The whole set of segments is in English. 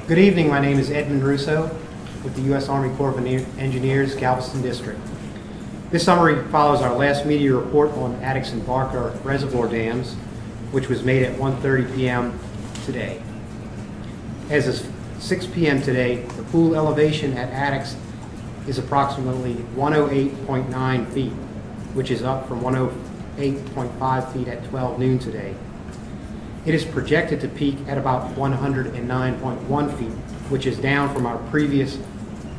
Good evening, my name is Edmund Russo with the U.S. Army Corps of Engineers, Galveston District. This summary follows our last media report on Addicks and Barker Reservoir dams, which was made at 1:30 p.m. today. As of 6 p.m. today, the pool elevation at Addicks is approximately 108.9 feet, which is up from 108.5 feet at 12 noon today. It is projected to peak at about 109.1 feet, which is down from our previous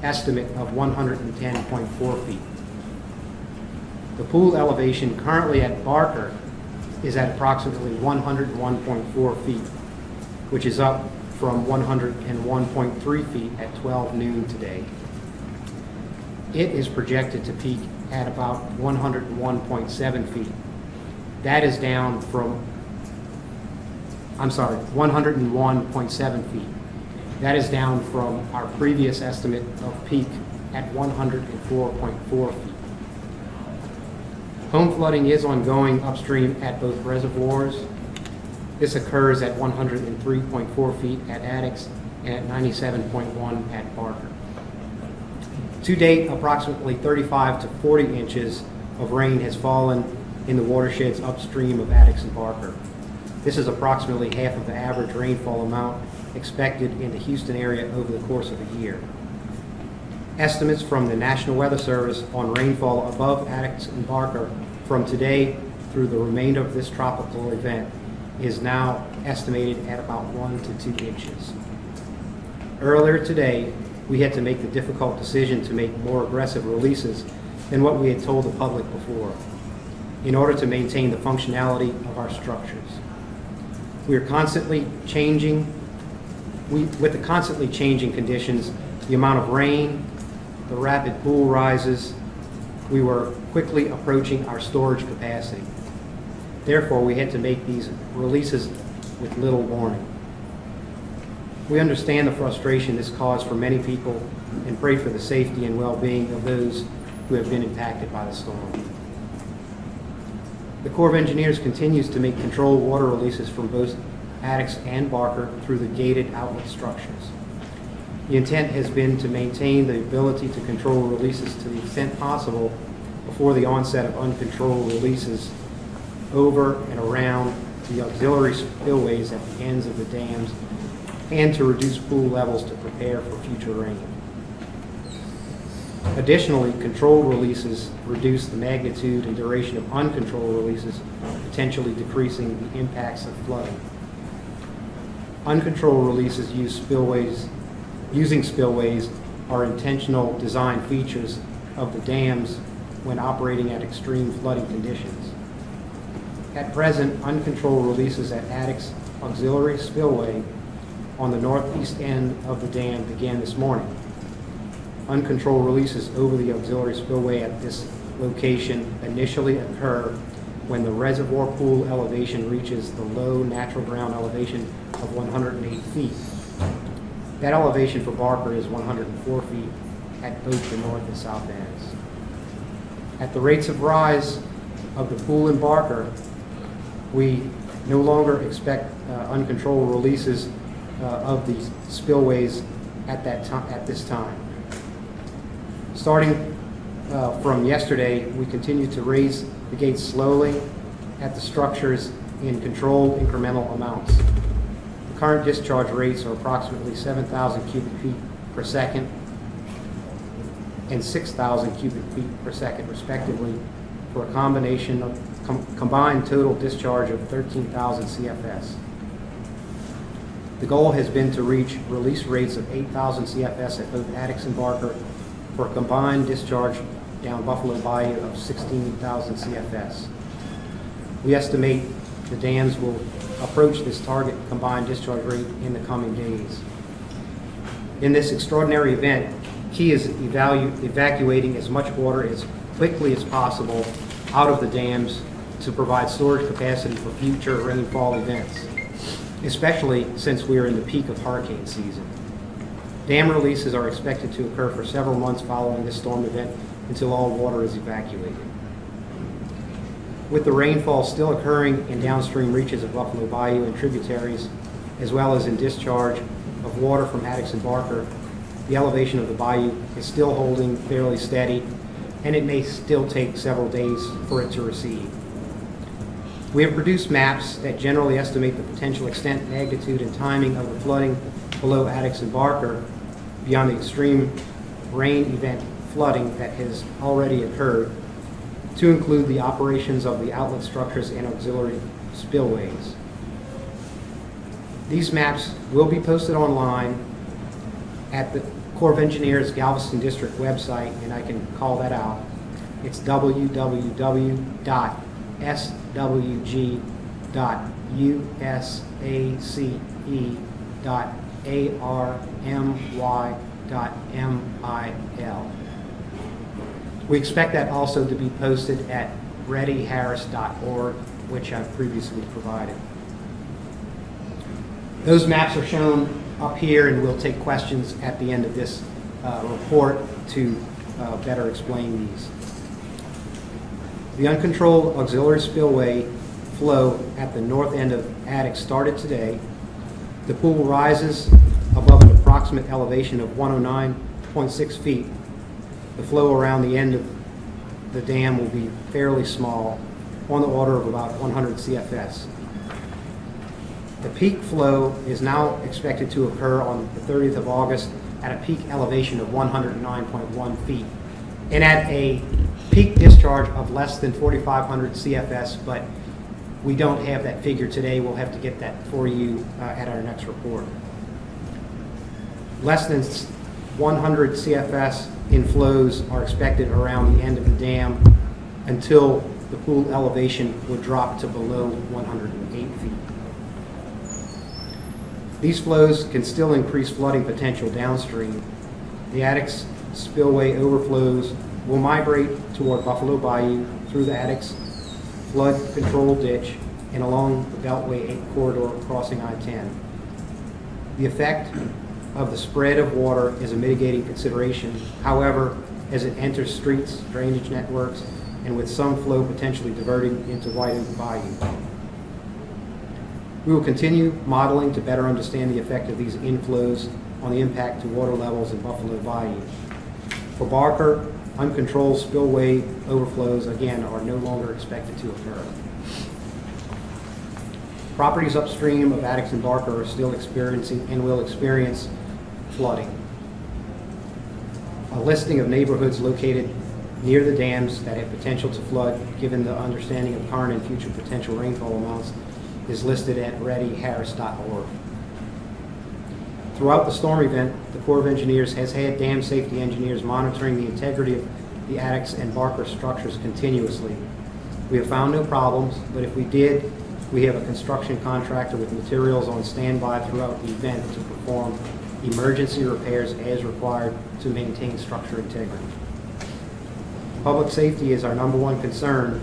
estimate of 110.4 feet. The pool elevation currently at Barker is at approximately 101.4 feet, which is up from 101.3 feet at 12 noon today. It is projected to peak at about 101.7 feet. That is down from 101.7 feet. That is down from our previous estimate of peak at 104.4 feet. Home flooding is ongoing upstream at both reservoirs. This occurs at 103.4 feet at Addicks and at 97.1 at Barker. To date, approximately 35 to 40 inches of rain has fallen in the watersheds upstream of Addicks and Barker. This is approximately half of the average rainfall amount expected in the Houston area over the course of a year. Estimates from the National Weather Service on rainfall above Addicks and Barker from today through the remainder of this tropical event is now estimated at about 1 to 2 inches. Earlier today, we had to make the difficult decision to make more aggressive releases than what we had told the public before, in order to maintain the functionality of our structures. We are constantly changing, with the constantly changing conditions, the amount of rain, the rapid pool rises, we were quickly approaching our storage capacity. Therefore, we had to make these releases with little warning. We understand the frustration this caused for many people and pray for the safety and well-being of those who have been impacted by the storm. The Corps of Engineers continues to make controlled water releases from both Addicks and Barker through the gated outlet structures. The intent has been to maintain the ability to control releases to the extent possible before the onset of uncontrolled releases over and around the auxiliary spillways at the ends of the dams, and to reduce pool levels to prepare for future rain. Additionally, controlled releases reduce the magnitude and duration of uncontrolled releases, potentially decreasing the impacts of flooding. Uncontrolled releases using spillways are intentional design features of the dams when operating at extreme flooding conditions. At present, uncontrolled releases at Addicks Auxiliary Spillway on the northeast end of the dam began this morning. Uncontrolled releases over the auxiliary spillway at this location initially occur when the reservoir pool elevation reaches the low natural ground elevation of 108 feet. That elevation for Barker is 104 feet at both the north and south ends. At the rates of rise of the pool in Barker, we no longer expect uncontrolled releases of these spillways at this time. Starting from yesterday, we continue to raise the gates slowly at the structures in controlled incremental amounts. The current discharge rates are approximately 7,000 cubic feet per second and 6,000 cubic feet per second, respectively, for a combination of combined total discharge of 13,000 CFS. The goal has been to reach release rates of 8,000 CFS at both Addicks and Barker for a combined discharge down Buffalo Bayou of 16,000 CFS. We estimate the dams will approach this target combined discharge rate in the coming days. In this extraordinary event, key is evacuating as much water as quickly as possible out of the dams to provide storage capacity for future rainfall events, especially since we are in the peak of hurricane season. Dam releases are expected to occur for several months following this storm event until all water is evacuated. With the rainfall still occurring in downstream reaches of Buffalo Bayou and tributaries, as well as in discharge of water from Addicks and Barker, the elevation of the bayou is still holding fairly steady, and it may still take several days for it to recede. We have produced maps that generally estimate the potential extent, magnitude, and timing of the flooding below Addicks and Barker beyond the extreme rain event flooding that has already occurred, to include the operations of the outlet structures and auxiliary spillways. These maps will be posted online at the Corps of Engineers Galveston District website, and I can call that out. It's www.swge.usac.army.mil. We expect that also to be posted at readyharris.org, which I've previously provided. Those maps are shown up here, and we'll take questions at the end of this report to better explain these. The uncontrolled auxiliary spillway flow at the north end of Addicks started today. The pool rises above an approximate elevation of 109.6 feet. The flow around the end of the dam will be fairly small, on the order of about 100 CFS. The peak flow is now expected to occur on the 30th of August at a peak elevation of 109.1 feet and at a peak discharge of less than 4,500 CFS, but we don't have that figure today. We'll have to get that for you at our next report. Less than 100 CFS inflows are expected around the end of the dam until the pool elevation would drop to below 108 feet. These flows can still increase flooding potential downstream. The Addicks spillway overflows will migrate toward Buffalo Bayou through the Addicks flood control ditch and along the Beltway 8 corridor crossing I-10. The effect of the spread of water is a mitigating consideration. However, as it enters streets, drainage networks, and with some flow potentially diverting into White Oak Bayou. We will continue modeling to better understand the effect of these inflows on the impact to water levels in Buffalo Bayou. For Barker, uncontrolled spillway overflows, again, are no longer expected to occur. Properties upstream of Addicks and Barker are still experiencing and will experience flooding. A listing of neighborhoods located near the dams that have potential to flood, given the understanding of current and future potential rainfall amounts, is listed at readyharris.org. Throughout the storm event, the Corps of Engineers has had dam safety engineers monitoring the integrity of the Addicks and Barker structures continuously. We have found no problems, but if we did, we have a construction contractor with materials on standby throughout the event to perform emergency repairs as required to maintain structure integrity. Public safety is our #1 concern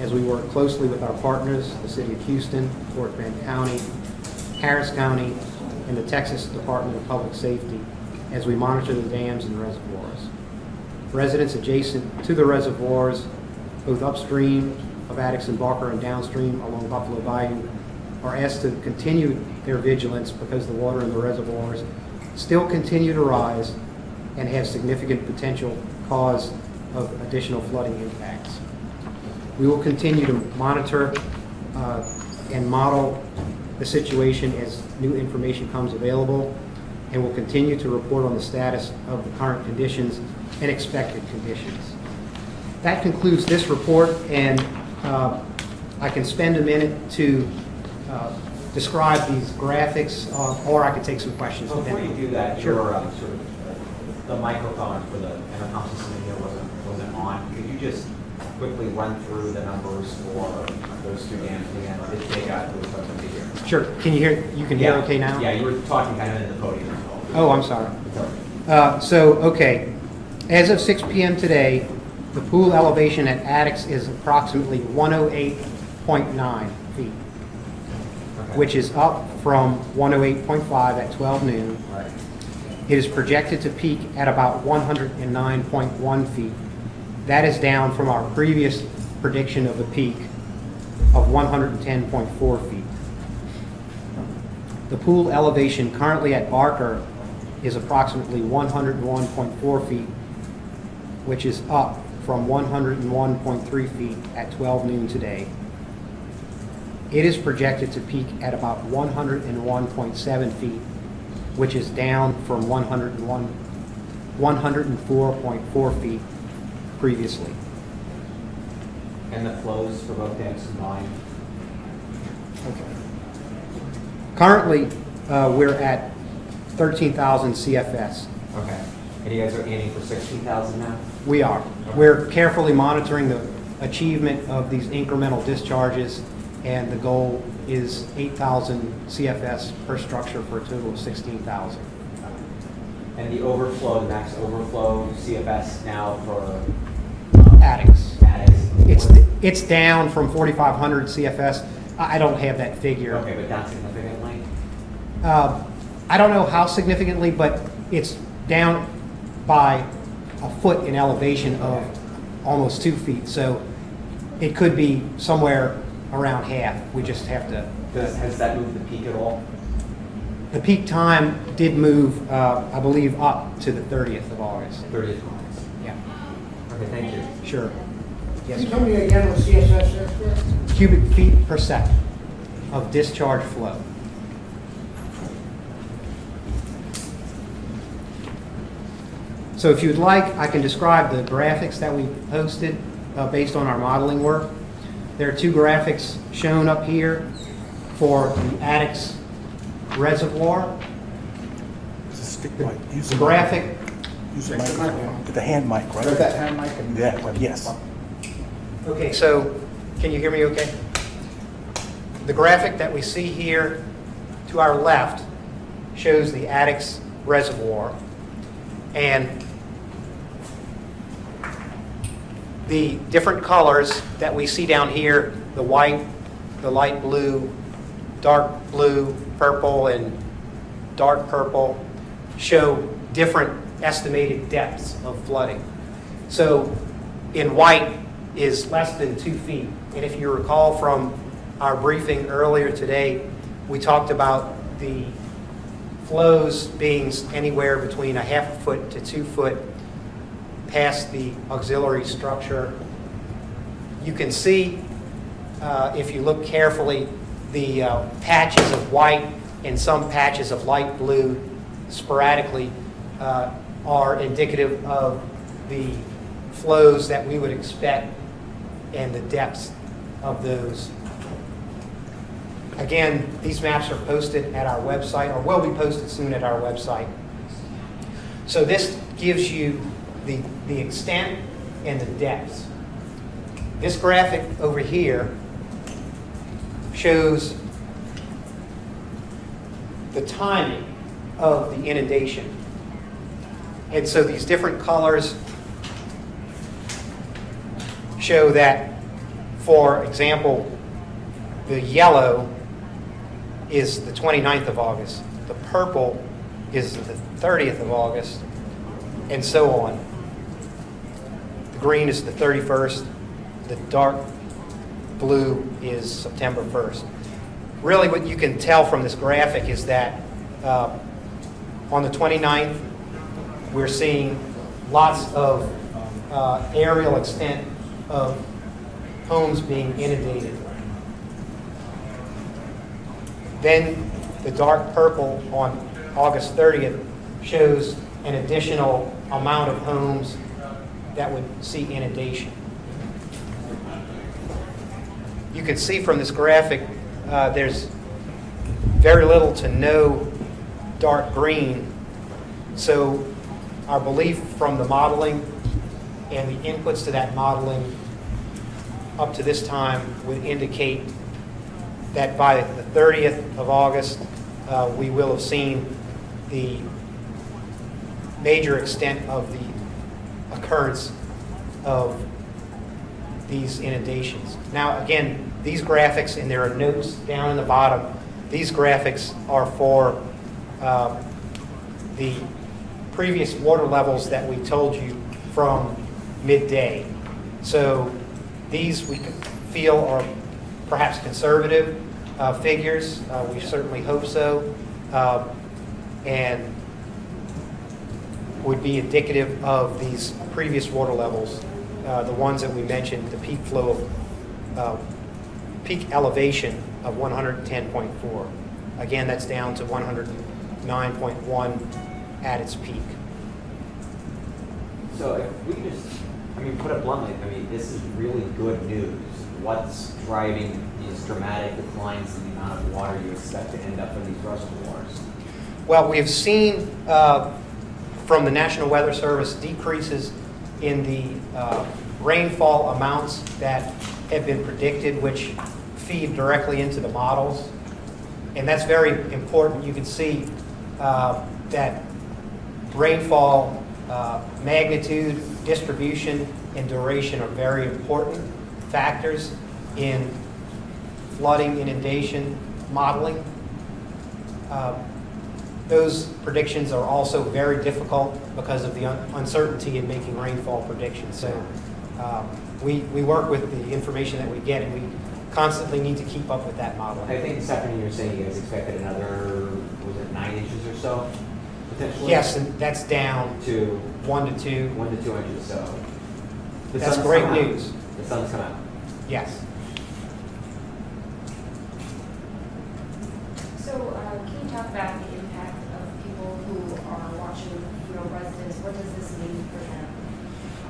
as we work closely with our partners, the City of Houston, Fort Bend County, Harris County, and the Texas Department of Public Safety as we monitor the dams and reservoirs. Residents adjacent to the reservoirs, both upstream of Addicks and Barker and downstream along Buffalo Bayou, are asked to continue their vigilance because the water in the reservoirs still continue to rise and have significant potential cause of additional flooding impacts. We will continue to monitor and model the situation as new information comes available, and will continue to report on the status of the current conditions and expected conditions. That concludes this report, and I can spend a minute to describe these graphics, or I could take some questions. Before you do that, sure. Your sort of the microphone for the intercom system in here wasn't on. Could you just quickly run through the numbers for those two dams again? Or did they got those up to here? Sure. Can you hear? You can hear okay now? Yeah, you were talking kind of in the podium as well. Oh, I'm sorry. Okay. As of 6 p.m. today, the pool elevation at Addicks is approximately 108.9 feet, which is up from 108.5 at 12 noon. Right. It is projected to peak at about 109.1 feet. That is down from our previous prediction of a peak of 110.4 feet. The pool elevation currently at Barker is approximately 101.4 feet, which is up from 101.3 feet at 12 noon today. It is projected to peak at about 101.7 feet, which is down from 104.4 feet previously. And the flows for both dams combined? Okay. Currently, we're at 13,000 CFS. Okay. And you guys are aiming for 16,000 now? We are. We're carefully monitoring the achievement of these incremental discharges, and the goal is 8,000 CFS per structure for a total of 16,000. And the overflow, the max overflow CFS now for Addicks. Addicks? It's down from 4,500 CFS. I don't have that figure. Okay, but down significantly? I don't know how significantly, but it's down by a foot in elevation of almost 2 feet. So it could be somewhere around half. We just have to. Has that moved the peak at all? The peak time did move, I believe, up to the 30th of August. 30th of August. Yeah. Okay, thank you. Sure. Yes. Can you tell me again what CSS is? Cubic feet per second of discharge flow. So if you'd like, I can describe the graphics that we posted based on our modeling work. There are two graphics shown up here for the Addicks Reservoir. The graphic. Use the microphone. The hand mic, right? Is that hand mic? Yeah, yes. Okay, so can you hear me okay? The graphic that we see here to our left shows the Addicks Reservoir, and the different colors that we see down here, the white, the light blue, dark blue, purple, and dark purple, show different estimated depths of flooding. So in white is less than 2 feet. And if you recall from our briefing earlier today, we talked about the flows being anywhere between a half a foot to 2 foot past the auxiliary structure. You can see, if you look carefully, the patches of white and some patches of light blue sporadically are indicative of the flows that we would expect and the depths of those. Again, these maps are posted at our website, or will be posted soon at our website. So this gives you the extent and the depths. This graphic over here shows the timing of the inundation. And so these different colors show that, for example, the yellow is the 29th of August, the purple is the 30th of August, and so on. The green is the 31st, the dark blue is September 1st. Really what you can tell from this graphic is that on the 29th, we're seeing lots of aerial extent of homes being inundated. Then the dark purple on August 30th shows an additional amount of homes that would see inundation. You can see from this graphic there's very little to no dark green. So our belief from the modeling and the inputs to that modeling up to this time would indicate that by the 30th of August, we will have seen the major extent of the occurrence of these inundations. Now, again, these graphics, and there are notes down in the bottom, these graphics are for the previous water levels that we told you from midday. So these we feel are perhaps conservative figures. We certainly hope so. and would be indicative of these previous water levels, the ones that we mentioned, the peak flow of peak elevation of 110.4. Again, that's down to 109.1 at its peak. So if we just, put it bluntly, this is really good news. What's driving these dramatic declines in the amount of water you expect to end up in these reservoirs? Well, we have seen from the National Weather Service decreases in the rainfall amounts that have been predicted, which feed directly into the models. And that's very important. You can see that rainfall magnitude, distribution, and duration are very important factors in flooding, inundation, modeling. Those predictions are also very difficult because of the uncertainty in making rainfall predictions. So we work with the information that we get, and we constantly need to keep up with that model. I think this afternoon you were saying you guys expected another, was it 9 inches or so, potentially? Yes, and that's down to 1 to 2. 1 to 2 inches. So That's great news. The sun's come out. Yes. So can you talk about the impact of people who are watching, residents? What does this mean for them?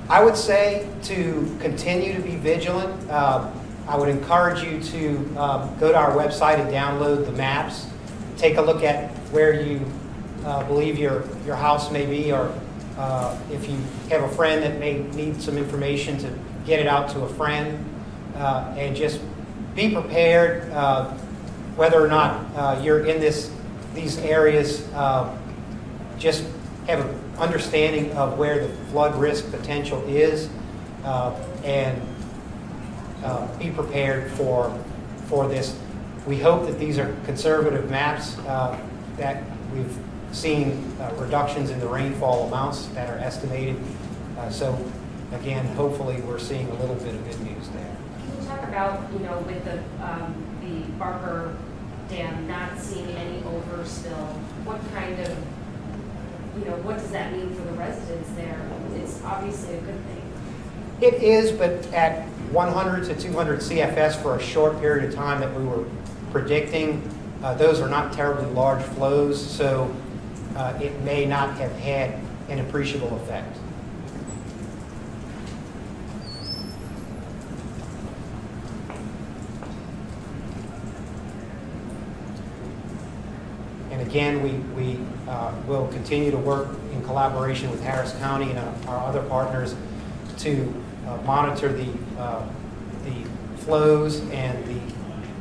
I would say to continue to be vigilant. I would encourage you to go to our website and download the maps. Take a look at where you believe your house may be, or if you have a friend that may need some information, to get it out to a friend, and just be prepared. Whether or not you're in these areas, just have an understanding of where the flood risk potential is, and be prepared for this. We hope that these are conservative maps, that we've seen reductions in the rainfall amounts that are estimated. So again, hopefully we're seeing a little bit of good news there. Can you talk about, with the Barker Dam not seeing any overspill, what kind of, what does that mean for the residents there? It's obviously a good thing. It is, but at 100 to 200 CFS for a short period of time that we were predicting, those are not terribly large flows, so it may not have had an appreciable effect. And again, we will continue to work in collaboration with Harris County and our other partners to monitor the flows and the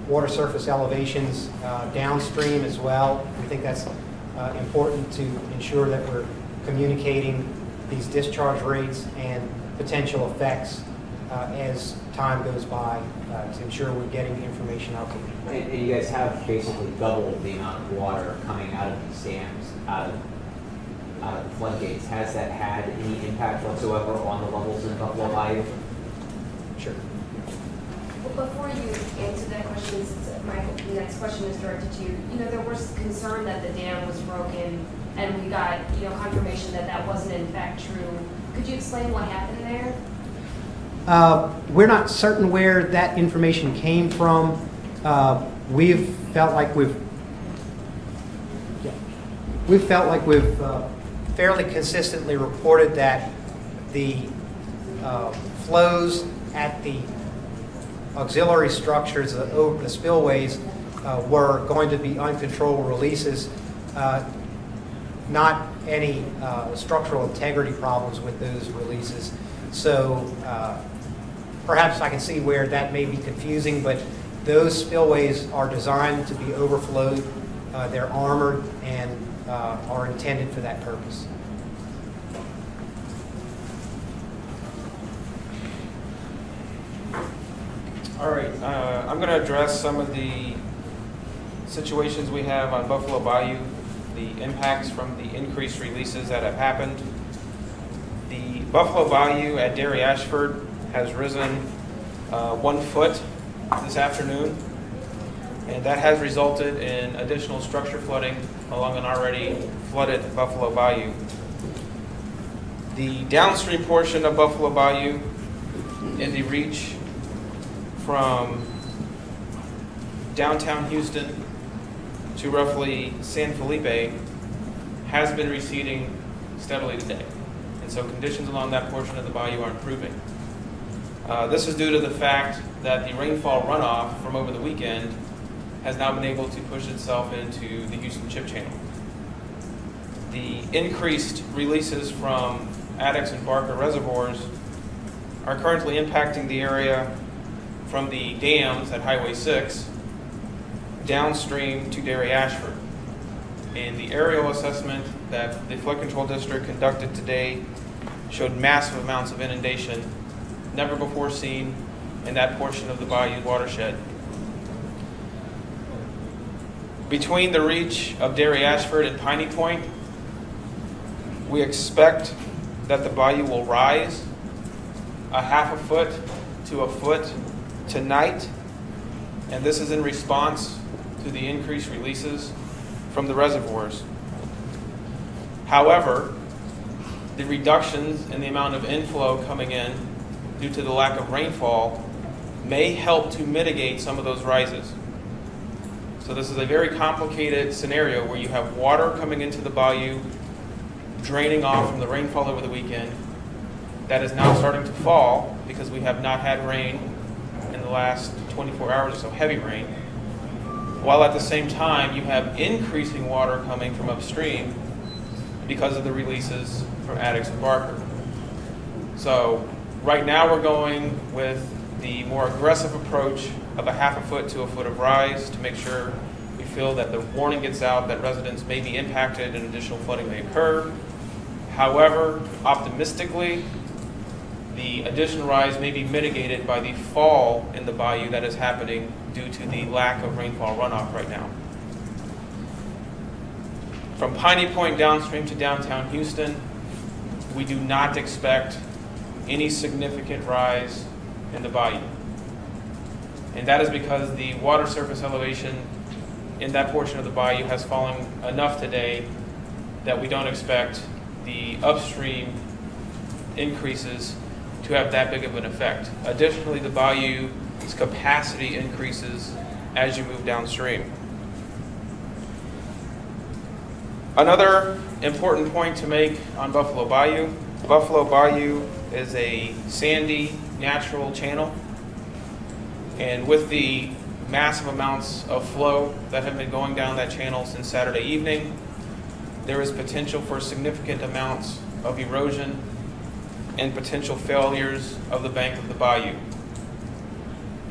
water surface elevations downstream as well. We think that's important to ensure that we're communicating these discharge rates and potential effects as time goes by, to ensure we're getting the information out to people. And you guys have basically doubled the amount of water coming out of these dams, out of the floodgates. Has that had any impact whatsoever on the levels in Buffalo Bayou? Sure. Well, before you answer that question, since my next question is directed to you, there was concern that the dam was broken, and we got, confirmation that that wasn't in fact true. Could you explain what happened there? We're not certain where that information came from. We've felt like we've fairly consistently reported that the flows at the auxiliary structures over the spillways were going to be uncontrolled releases, not any structural integrity problems with those releases. So perhaps I can see where that may be confusing, but those spillways are designed to be overflowed. They're armored and are intended for that purpose. All right, I'm going to address some of the situations we have on Buffalo Bayou, the impacts from the increased releases that have happened. The Buffalo Bayou at Dairy Ashford has risen 1 foot this afternoon, and that has resulted in additional structure flooding along an already flooded Buffalo Bayou. The downstream portion of Buffalo Bayou in the reach from downtown Houston to roughly San Felipe has been receding steadily today. And so conditions along that portion of the bayou are improving. This is due to the fact that the rainfall runoff from over the weekend has now been able to push itself into the Houston Chip Channel. The increased releases from Addicks and Barker Reservoirs are currently impacting the area from the dams at Highway 6 downstream to Dairy Ashford. And the aerial assessment that the Flood Control District conducted today showed massive amounts of inundation never before seen in that portion of the bayou watershed. Between the reach of Dairy Ashford and Piney Point, we expect that the bayou will rise a half a foot to a foot tonight, and this is in response to the increased releases from the reservoirs. However, the reductions in the amount of inflow coming in due to the lack of rainfall may help to mitigate some of those rises. So this is a very complicated scenario where you have water coming into the bayou, draining off from the rainfall over the weekend. That is now starting to fall because we have not had rain in the last 24 hours or so, heavy rain. While at the same time you have increasing water coming from upstream because of the releases from Addicks and Barker. So right now we're going with the more aggressive approach of a half a foot to a foot of rise to make sure we feel that the warning gets out that residents may be impacted and additional flooding may occur. However, optimistically, the additional rise may be mitigated by the fall in the bayou that is happening due to the lack of rainfall runoff right now. From Piney Point downstream to downtown Houston, we do not expect any significant rise in the bayou. And that is because the water surface elevation in that portion of the bayou has fallen enough today that we don't expect the upstream increases to have that big of an effect. Additionally, the bayou's capacity increases as you move downstream. Another important point to make on Buffalo Bayou. Buffalo Bayou is a sandy, natural channel. And with the massive amounts of flow that have been going down that channel since Saturday evening, there is potential for significant amounts of erosion and potential failures of the bank of the bayou.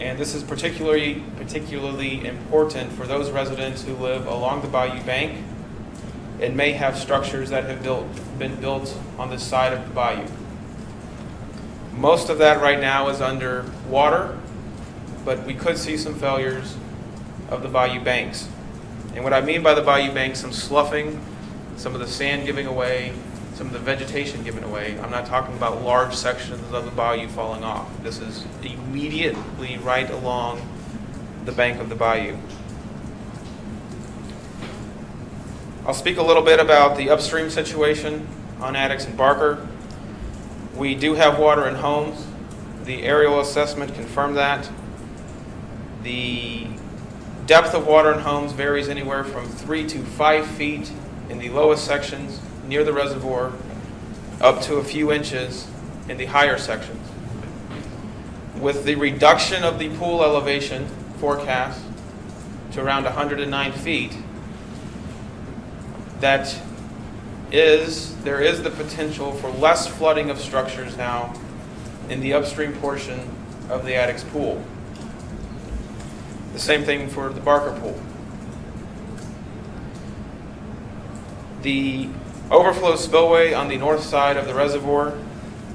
And this is particularly important for those residents who live along the bayou bank and may have structures that have been built on the side of the bayou. Most of that right now is under water, but we could see some failures of the bayou banks. And what I mean by the bayou banks, some sloughing, some of the sand giving away, some of the vegetation given away. I'm not talking about large sections of the bayou falling off. This is immediately right along the bank of the bayou. I'll speak a little bit about the upstream situation on Addicks and Barker. We do have water in homes. The aerial assessment confirmed that. The depth of water in homes varies anywhere from 3 to 5 feet in the lowest sections near the reservoir, up to a few inches in the higher sections. With the reduction of the pool elevation forecast to around 109 feet, there is the potential for less flooding of structures now in the upstream portion of the Addicks pool. The same thing for the Barker pool. The overflow spillway on the north side of the reservoir,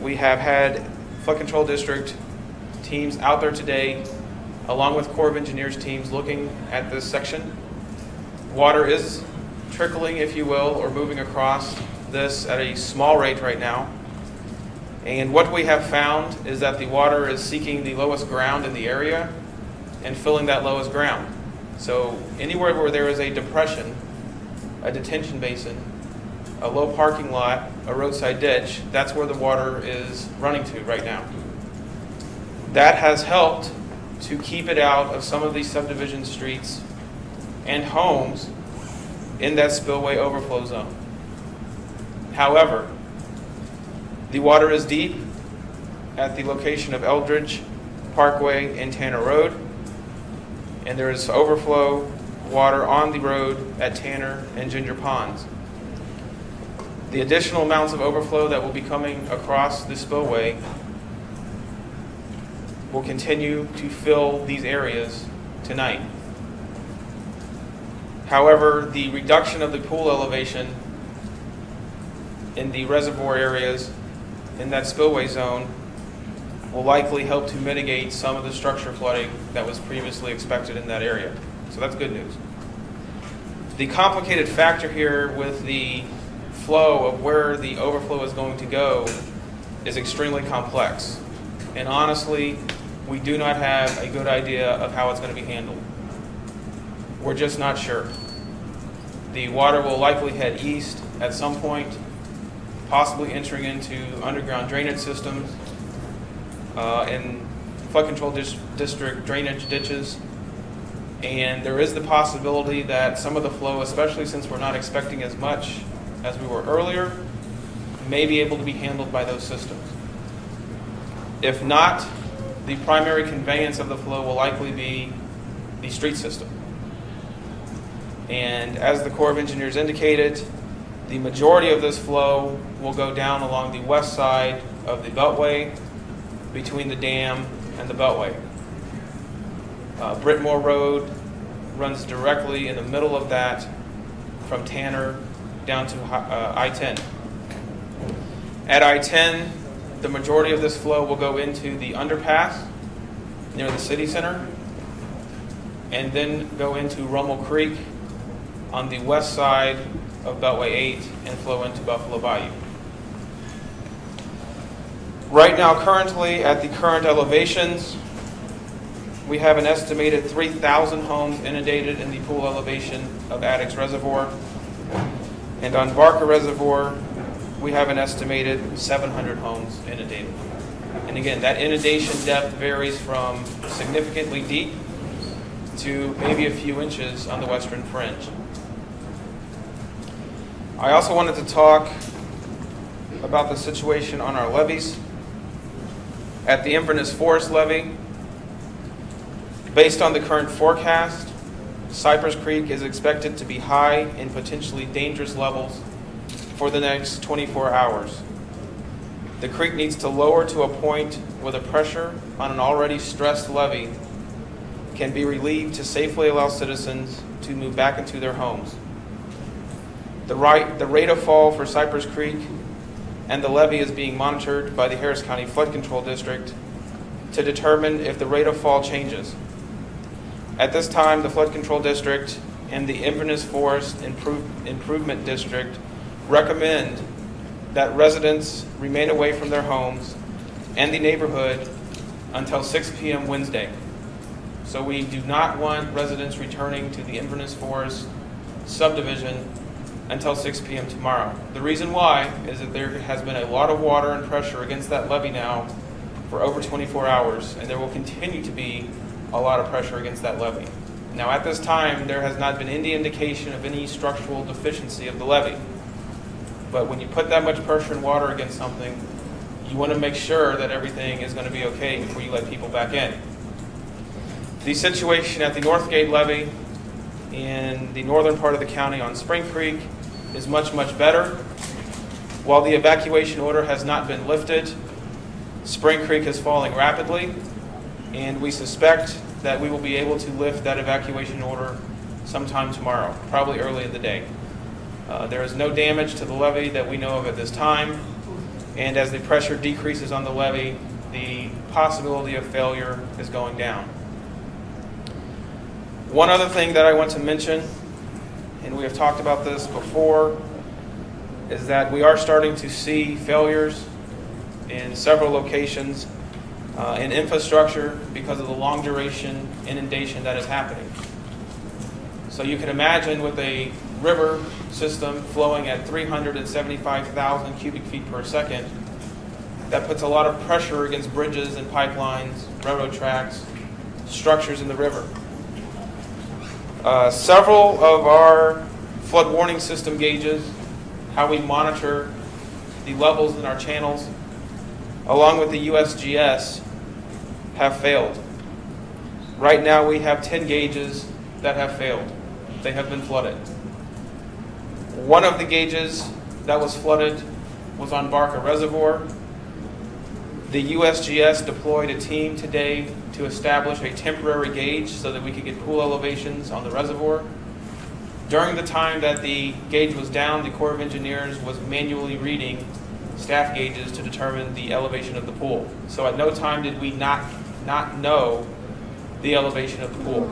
we have had Flood Control District teams out there today, along with Corps of Engineers teams looking at this section. Water is trickling, if you will, or moving across this at a small rate right now. And what we have found is that the water is seeking the lowest ground in the area and filling that lowest ground. So anywhere where there is a depression a detention basin, a low parking lot, a roadside ditch. That's where the water is running to right now. That has helped to keep it out of some of these subdivision streets and homes in that spillway overflow zone. However, the water is deep at the location of Eldridge Parkway and Tanner Road, and there is overflow water on the road at Tanner and Ginger Ponds. The additional amounts of overflow that will be coming across the spillway will continue to fill these areas tonight. However, the reduction of the pool elevation in the reservoir areas in that spillway zone will likely help to mitigate some of the structure flooding that was previously expected in that area. So that's good news. The complicated factor here with the flow of where the overflow is going to go is extremely complex. And honestly, we do not have a good idea of how it's going to be handled. We're just not sure. The water will likely head east at some point, possibly entering into underground drainage systems and flood control district drainage ditches. And there is the possibility that some of the flow, especially since we're not expecting as much as we were earlier, may be able to be handled by those systems. If not, the primary conveyance of the flow will likely be the street system. And as the Corps of Engineers indicated, the majority of this flow will go down along the west side of the Beltway between the dam and the Beltway. Brittmore Road runs directly in the middle of that from Tanner down to I-10. At I-10, the majority of this flow will go into the underpass near the city center and then go into Rummel Creek on the west side of Beltway 8 and flow into Buffalo Bayou. Right now, currently, at the current elevations, we have an estimated 3,000 homes inundated in the pool elevation of Addicks Reservoir. And on Barker Reservoir, we have an estimated 700 homes inundated. And again, that inundation depth varies from significantly deep to maybe a few inches on the western fringe. I also wanted to talk about the situation on our levees. At the Inverness Forest levee, based on the current forecast, Cypress Creek is expected to be high in potentially dangerous levels for the next 24 hours. The creek needs to lower to a point where the pressure on an already stressed levee can be relieved to safely allow citizens to move back into their homes. The rate of fall for Cypress Creek and the levee is being monitored by the Harris County Flood Control District to determine if the rate of fall changes. At this time, the Flood Control District and the Inverness Forest Improvement District recommend that residents remain away from their homes and the neighborhood until 6 p.m. Wednesday. So we do not want residents returning to the Inverness Forest subdivision until 6 p.m. tomorrow. The reason why is that there has been a lot of water and pressure against that levee now for over 24 hours, and there will continue to be a lot of pressure against that levee. Now, at this time, there has not been any indication of any structural deficiency of the levee. But when you put that much pressure and water against something, you want to make sure that everything is going to be okay before you let people back in. The situation at the Northgate levee in the northern part of the county on Spring Creek is much, much better. While the evacuation order has not been lifted, Spring Creek is falling rapidly, and we suspect that we will be able to lift that evacuation order sometime tomorrow, probably early in the day. There is no damage to the levee that we know of at this time, and as the pressure decreases on the levee, the possibility of failure is going down. One other thing that I want to mention, and we have talked about this before, is that we are starting to see failures in several locations in infrastructure because of the long duration inundation that is happening. So you can imagine with a river system flowing at 375,000 cubic feet per second. That puts a lot of pressure against bridges and pipelines, railroad tracks, structures in the river. Several of our flood warning system gauges, how we monitor the levels in our channels, along with the USGS, have failed. Right now we have 10 gauges that have failed. They have been flooded. One of the gauges that was flooded was on Barker Reservoir. The USGS deployed a team today to establish a temporary gauge so that we could get pool elevations on the reservoir. During the time that the gauge was down, the Corps of Engineers was manually reading staff gauges to determine the elevation of the pool. So at no time did we not know the elevation of the pool.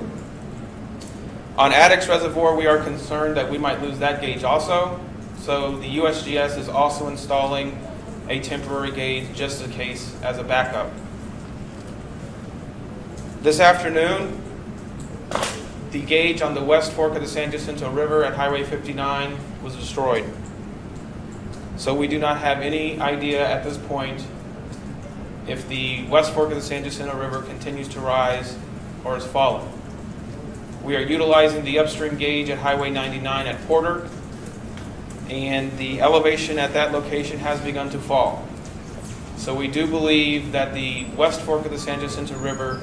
On Addicks Reservoir, we are concerned that we might lose that gauge also. So the USGS is also installing a temporary gauge just in case as a backup. This afternoon, the gauge on the west fork of the San Jacinto River at Highway 59 was destroyed. So we do not have any idea at this point if the west fork of the San Jacinto River continues to rise or is falling. We are utilizing the upstream gauge at Highway 99 at Porter, and the elevation at that location has begun to fall. So we do believe that the west fork of the San Jacinto River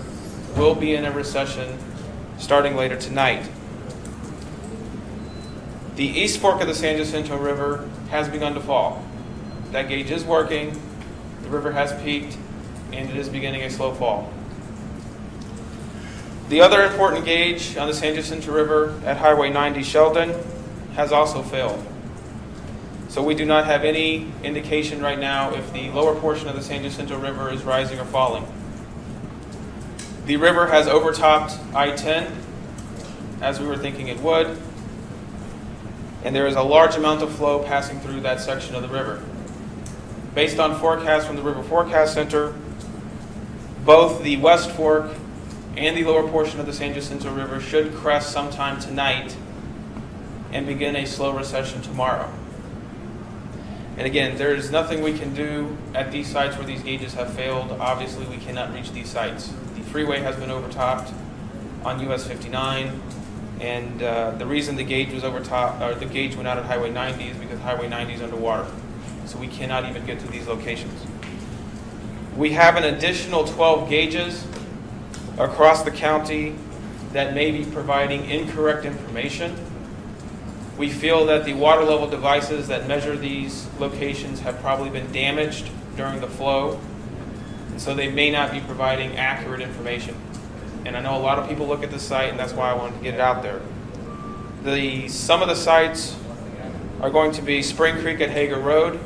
will be in a recession starting later tonight. The east fork of the San Jacinto River has begun to fall. That gauge is working, the river has peaked, and it is beginning a slow fall. The other important gauge on the San Jacinto River at Highway 90 Sheldon has also failed. So we do not have any indication right now if the lower portion of the San Jacinto River is rising or falling. The river has overtopped I-10, as we were thinking it would, and there is a large amount of flow passing through that section of the river. Based on forecasts from the River Forecast Center, both the West Fork and the lower portion of the San Jacinto River should crest sometime tonight and begin a slow recession tomorrow. And again, there is nothing we can do at these sites where these gauges have failed. Obviously, we cannot reach these sites. The freeway has been overtopped on US 59, and the reason the gauge was overtopped, or the gauge went out at Highway 90, is because Highway 90 is underwater. So we cannot even get to these locations. We have an additional 12 gauges across the county that may be providing incorrect information. We feel that the water level devices that measure these locations have probably been damaged during the flow, and so they may not be providing accurate information. And I know a lot of people look at this site, and that's why I wanted to get it out there. Some of the sites are going to be Spring Creek at Hager Road,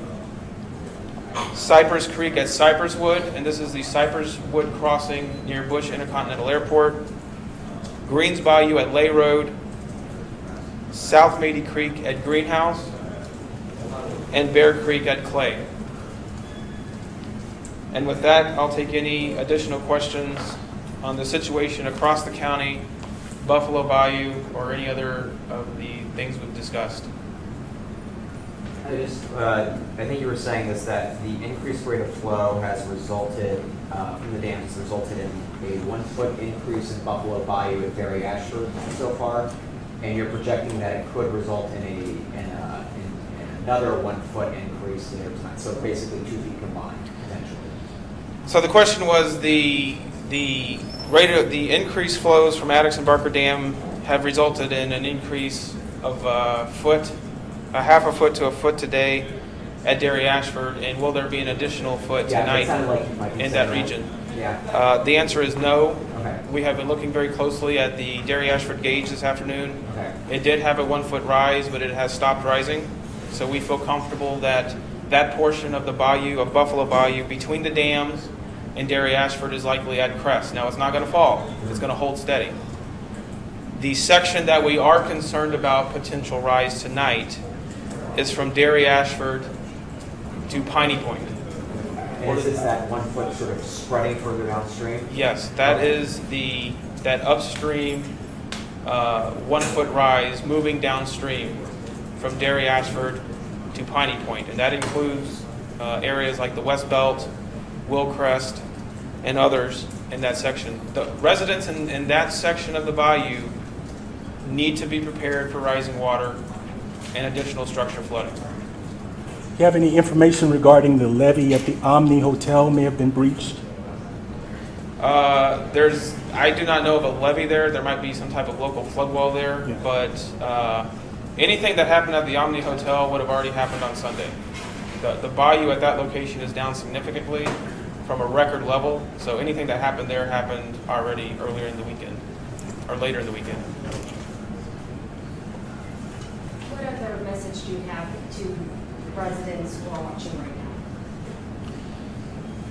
Cypress Creek at Cypresswood, and this is the Cypresswood crossing near Bush Intercontinental Airport, Greens Bayou at Lay Road, South Mady Creek at Greenhouse, and Bear Creek at Clay. And with that, I'll take any additional questions on the situation across the county, Buffalo Bayou, or any other of the things we've discussed. I think you were saying this, that the increased rate of flow has resulted, from the dam, has resulted in a 1 foot increase in Buffalo Bayou at Barry Ashford so far, and you're projecting that it could result in another 1 foot increase later tonight. So basically 2 feet combined, potentially. So the question was the rate of the increased flows from Addicks and Barker Dam have resulted in an increase of a half a foot to a foot today at Derry Ashford, and will there be an additional foot tonight in that region? Yeah. The answer is no. Okay. We have been looking very closely at the Derry Ashford gauge this afternoon. Okay. It did have a 1 foot rise, but it has stopped rising. So we feel comfortable that that portion of the bayou, of Buffalo Bayou, between the dams and Derry Ashford is likely at crest. Now, it's not going to fall. It's going to hold steady. The section that we are concerned about potential rise tonight is from Derry Ashford to Piney Point. And is that 1 foot sort of spreading further downstream? Yes, that is that upstream 1 foot rise moving downstream from Dairy Ashford to Piney Point, and that includes areas like the West Belt, Willcrest, and others in that section. The residents in that section of the bayou need to be prepared for rising water and additional structure flooding. Do you have any information regarding the levee at the Omni Hotel may have been breached? I do not know of a levee there. There might be some type of local flood wall there, Yeah. but anything that happened at the Omni Hotel would have already happened on Sunday. The bayou at that location is down significantly from a record level, so anything that happened there happened already earlier in the weekend, or later in the weekend. What other message do you have to residents who are watching right now?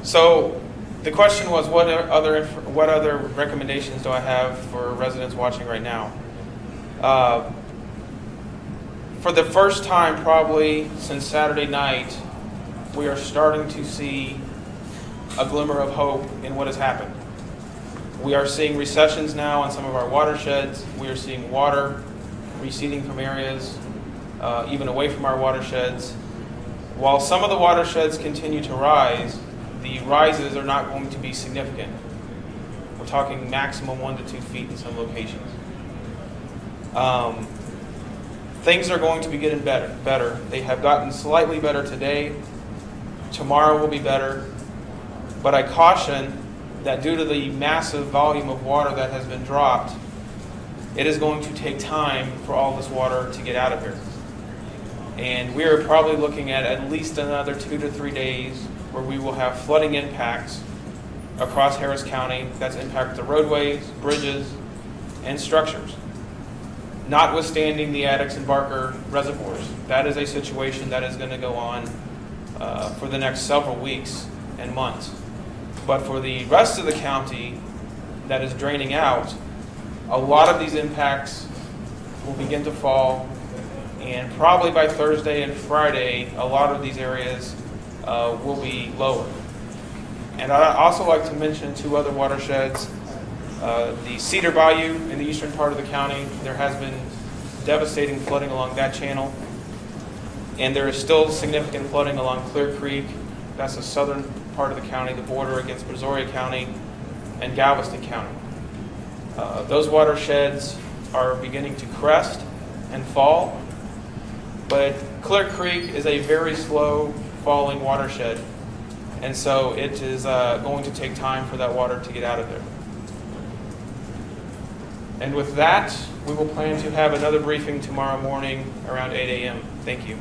So the question was, what other recommendations do I have for residents watching right now? For the first time probably since Saturday night, we are starting to see a glimmer of hope in what has happened. We are seeing recessions now in some of our watersheds. We are seeing water receding from areas, even away from our watersheds. While some of the watersheds continue to rise, the rises are not going to be significant. We're talking maximum 1 to 2 feet in some locations. Things are going to be getting better. They have gotten slightly better today. Tomorrow will be better. But I caution that due to the massive volume of water that has been dropped, it is going to take time for all this water to get out of here. And we are probably looking at least another 2 to 3 days where we will have flooding impacts across Harris County that's impacted the roadways, bridges, and structures. Notwithstanding the Addicks and Barker Reservoirs. That is a situation that is going to go on for the next several weeks and months. But for the rest of the county that is draining out, a lot of these impacts will begin to fall, and probably by Thursday and Friday, a lot of these areas will be lower. And I'd also like to mention 2 other watersheds. The Cedar Bayou in the eastern part of the county, there has been devastating flooding along that channel. And there is still significant flooding along Clear Creek. That's the southern part of the county, the border against Brazoria County and Galveston County. Those watersheds are beginning to crest and fall, but Clear Creek is a very slow falling watershed, and so it is going to take time for that water to get out of there. And with that, we will plan to have another briefing tomorrow morning around 8 a.m. Thank you.